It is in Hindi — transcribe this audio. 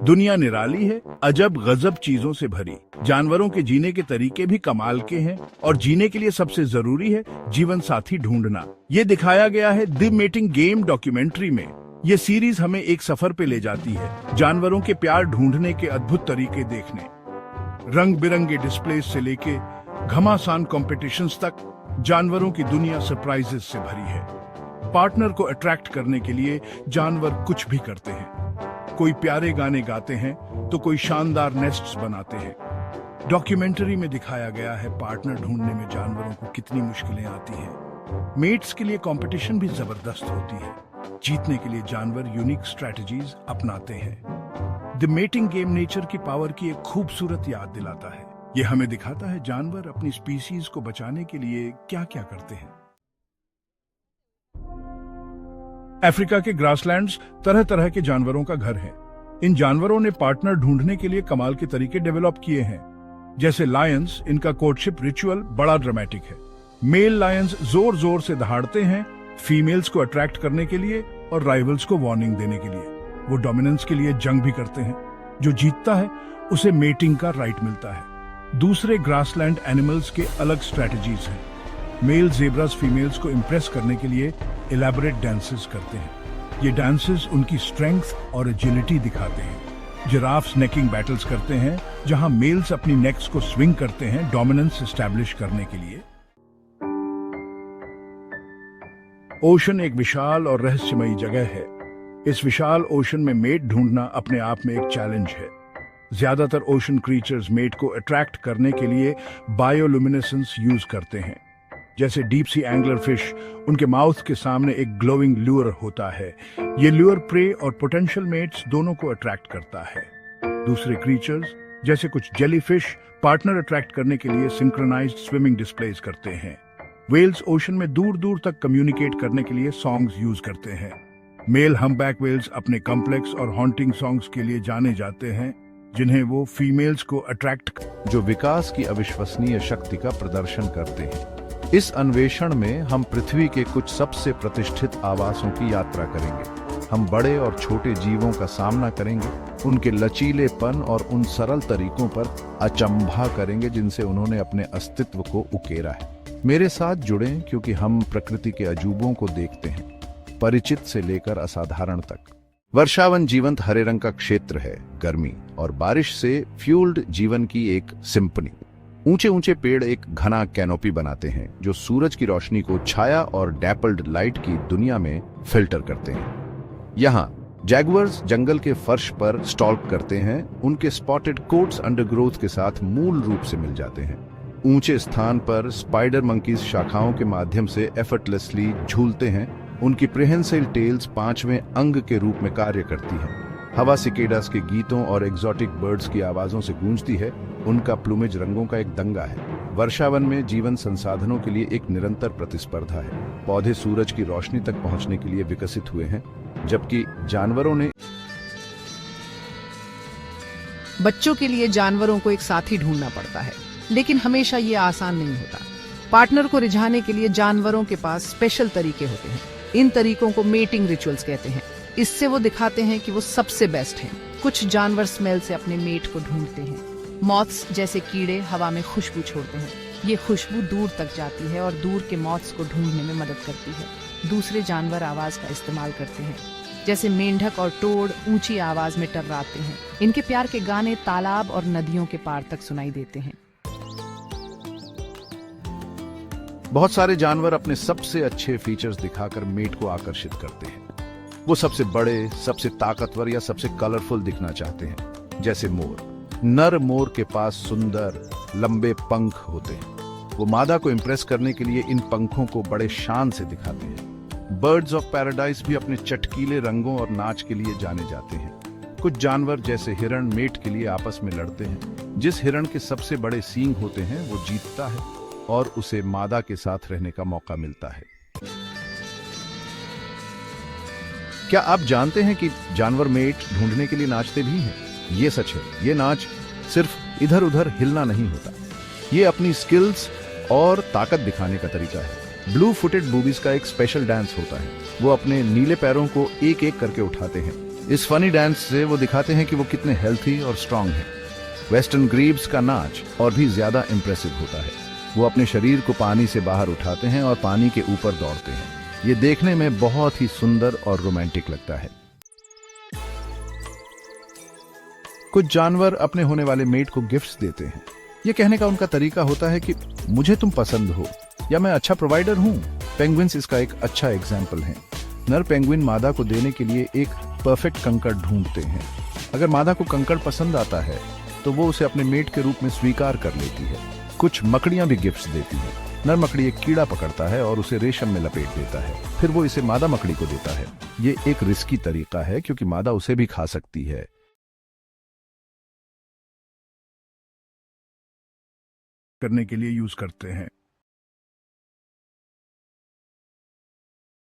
दुनिया निराली है, अजब गजब चीजों से भरी। जानवरों के जीने के तरीके भी कमाल के हैं और जीने के लिए सबसे जरूरी है जीवन साथी ढूंढना। ये दिखाया गया है द मेटिंग गेम डॉक्यूमेंट्री में। ये सीरीज हमें एक सफर पे ले जाती है, जानवरों के प्यार ढूंढने के अद्भुत तरीके देखने। रंग बिरंगे डिस्प्ले से लेके घमासान कॉम्पिटिशन्स तक जानवरों की दुनिया सरप्राइजेस से भरी है। पार्टनर को अट्रैक्ट करने के लिए जानवर कुछ भी करते हैं। कोई प्यारे गाने गाते हैं तो कोई शानदार नेस्ट्स बनाते हैं। डॉक्यूमेंट्री में दिखाया गया है पार्टनर ढूंढने में जानवरों को कितनी मुश्किलें आती हैं। मेट्स के लिए कंपटीशन भी जबरदस्त होती है। जीतने के लिए जानवर यूनिक स्ट्रेटजीज अपनाते हैं। द मेटिंग गेम नेचर की पावर की एक खूबसूरत याद दिलाता है। यह हमें दिखाता है जानवर अपनी स्पीसीज को बचाने के लिए क्या क्या करते हैं। अफ्रीका के ग्रासलैंड्स तरह तरह के जानवरों का घर है। इन जानवरों ने पार्टनर ढूंढने के लिए कमाल के तरीके डेवलप किए हैं। जैसे लायंस, इनका कोर्टशिप रिचुअल बड़ा ड्रामेटिक है। मेल लायंस जोर जोर से दहाड़ते हैं फीमेल्स को अट्रैक्ट करने के लिए और राइवल्स को वार्निंग देने के लिए। वो डोमिनेंस के लिए जंग भी करते हैं। जो जीतता है उसे मेटिंग का राइट मिलता है। दूसरे ग्रासलैंड एनिमल्स के अलग स्ट्रेटजीज हैं। मेल जेब्रास फीमेल्स को इम्प्रेस करने के लिए इलैबोरेट डांसेस करते हैं। ये डांसेस उनकी स्ट्रेंथ और एजिलिटी दिखाते हैं। जिराफ्स नेकिंग बैटल्स करते हैं जहां मेल्स अपनी नेक्स को स्विंग करते हैं डोमिनेंस एस्टैब्लिश करने के लिए। ओशन एक विशाल और रहस्यमयी जगह है। इस विशाल ओशन में मेट ढूंढना अपने आप में एक चैलेंज है। ज्यादातर ओशन क्रीचर्स मेट को अट्रैक्ट करने के लिए बायोलुमिनेसेंस यूज करते हैं। जैसे डीप सी एंगलर फिश, उनके माउथ के सामने एक ग्लोइंग ल्यूर होता है। ये ल्यूर प्रे और पोटेंशियल मेट्स दोनों को अट्रैक्ट करता है। दूसरे क्रीचर्स जैसे कुछ जेलीफिश पार्टनर अट्रैक्ट करने के लिए सिंक्रोनाइज्ड स्विमिंग डिस्प्लेस करते हैं। वेल्स ओशन में दूर दूर तक कम्युनिकेट करने के लिए सॉन्ग्स यूज करते हैं। मेल हम्पबैक वेल्स अपने कॉम्प्लेक्स और हॉन्टिंग सॉन्ग्स के लिए जाने जाते हैं, जिन्हें वो फीमेल्स को अट्रैक्ट जो विकास की अविश्वसनीय शक्ति का प्रदर्शन करते हैं। इस अन्वेषण में हम पृथ्वी के कुछ सबसे प्रतिष्ठित आवासों की यात्रा करेंगे। हम बड़े और छोटे जीवों का सामना करेंगे, उनके लचीलेपन और उन सरल तरीकों पर अचंभा करेंगे जिनसे उन्होंने अपने अस्तित्व को उकेरा है। मेरे साथ जुड़ें क्योंकि हम प्रकृति के अजूबों को देखते हैं, परिचित से लेकर असाधारण तक। वर्षावन जीवंत हरे रंग का क्षेत्र है। गर्मी और बारिश से फ्यूल्ड जीवन की एक सिंफनी। ऊंचे ऊंचे पेड़ एक घना कैनोपी बनाते हैं जो सूरज की रोशनी को छाया और डैपल्ड लाइट की दुनिया में फिल्टर करते हैं। यहाँ जैगुअर्स जंगल के फर्श पर स्टॉल्क करते हैं। उनके स्पॉटेड कोट्स अंडरग्रोथ के साथ मूल रूप से मिल जाते हैं। ऊंचे स्थान पर स्पाइडर मंकीज शाखाओं के माध्यम से एफर्टलेसली झूलते हैं। उनकी प्रेहेंसाइल टेल्स पांचवें अंग के रूप में कार्य करती हैं। हवा सिकेडास के गीतों और एक्सोटिक बर्ड्स की आवाजों से गूंजती है। उनका प्लूमेज रंगों का एक दंगा है। वर्षावन में जीवन संसाधनों के लिए एक निरंतर प्रतिस्पर्धा है। पौधे सूरज की रोशनी तक पहुंचने के लिए विकसित हुए हैं, जबकि जानवरों ने बच्चों के लिए जानवरों को एक साथी ढूंढना पड़ता है, लेकिन हमेशा ये आसान नहीं होता। पार्टनर को रिझाने के लिए जानवरों के पास स्पेशल तरीके होते हैं। इन तरीकों को मेटिंग रिचुअल्स कहते हैं। इससे वो दिखाते हैं कि वो सबसे बेस्ट हैं। कुछ जानवर स्मेल से अपने मेट को ढूंढते हैं। मॉथ्स जैसे कीड़े हवा में खुशबू छोड़ते हैं। ये खुशबू दूर तक जाती है और दूर के मॉथ्स को ढूंढने में मदद करती है। दूसरे जानवर आवाज का इस्तेमाल करते हैं, जैसे मेंढक और टोड ऊंची आवाज में टर्राते हैं। इनके प्यार के गाने तालाब और नदियों के पार तक सुनाई देते हैं। बहुत सारे जानवर अपने सबसे अच्छे फीचर्स दिखाकर मेट को आकर्षित करते हैं। वो सबसे बड़े, सबसे ताकतवर या सबसे कलरफुल दिखना चाहते हैं। जैसे मोर। नर मोर के पास सुंदर लंबे पंख होते हैं। वो मादा को इम्प्रेस करने के लिए इन पंखों को बड़े शान से दिखाते हैं। बर्ड्स ऑफ पैराडाइज भी अपने चटकीले रंगों और नाच के लिए जाने जाते हैं। कुछ जानवर जैसे हिरण मेट के लिए आपस में लड़ते हैं। जिस हिरण के सबसे बड़े सींग होते हैं वो जीतता है और उसे मादा के साथ रहने का मौका मिलता है। क्या आप जानते हैं कि जानवर मेट ढूंढने के लिए नाचते भी हैं? ये सच है। ये नाच सिर्फ इधर उधर हिलना नहीं होता, ये अपनी स्किल्स और ताकत दिखाने का तरीका है। ब्लू फुटेड बूबीज का एक स्पेशल डांस होता है। वो अपने नीले पैरों को एक एक करके उठाते हैं। इस फनी डांस से वो दिखाते हैं कि वो कितने हेल्थी और स्ट्रांग हैं। वेस्टर्न ग्रीव्स का नाच और भी ज्यादा इंप्रेसिव होता है। वो अपने शरीर को पानी से बाहर उठाते हैं और पानी के ऊपर दौड़ते हैं। ये देखने में बहुत ही सुंदर और रोमांटिक लगता है। कुछ जानवर अपने होने वाले मेट को गिफ्ट्स देते हैं। ये कहने का उनका तरीका होता है कि मुझे तुम पसंद हो या मैं अच्छा प्रोवाइडर हूं। पेंगुइन्स इसका एक अच्छा एग्जाम्पल है। नर पेंगुइन मादा को देने के लिए एक परफेक्ट कंकड़ ढूंढते हैं। अगर मादा को कंकड़ पसंद आता है तो वो उसे अपने मेट के रूप में स्वीकार कर लेती है। कुछ मकड़ियां भी गिफ्ट्स देती हैं। नर मकड़ी एक कीड़ा पकड़ता है और उसे रेशम में लपेट देता है, फिर वो इसे मादा मकड़ी को देता है। ये एक रिस्की तरीका है क्योंकि मादा उसे भी खा सकती है। करने के लिए यूज करते हैं।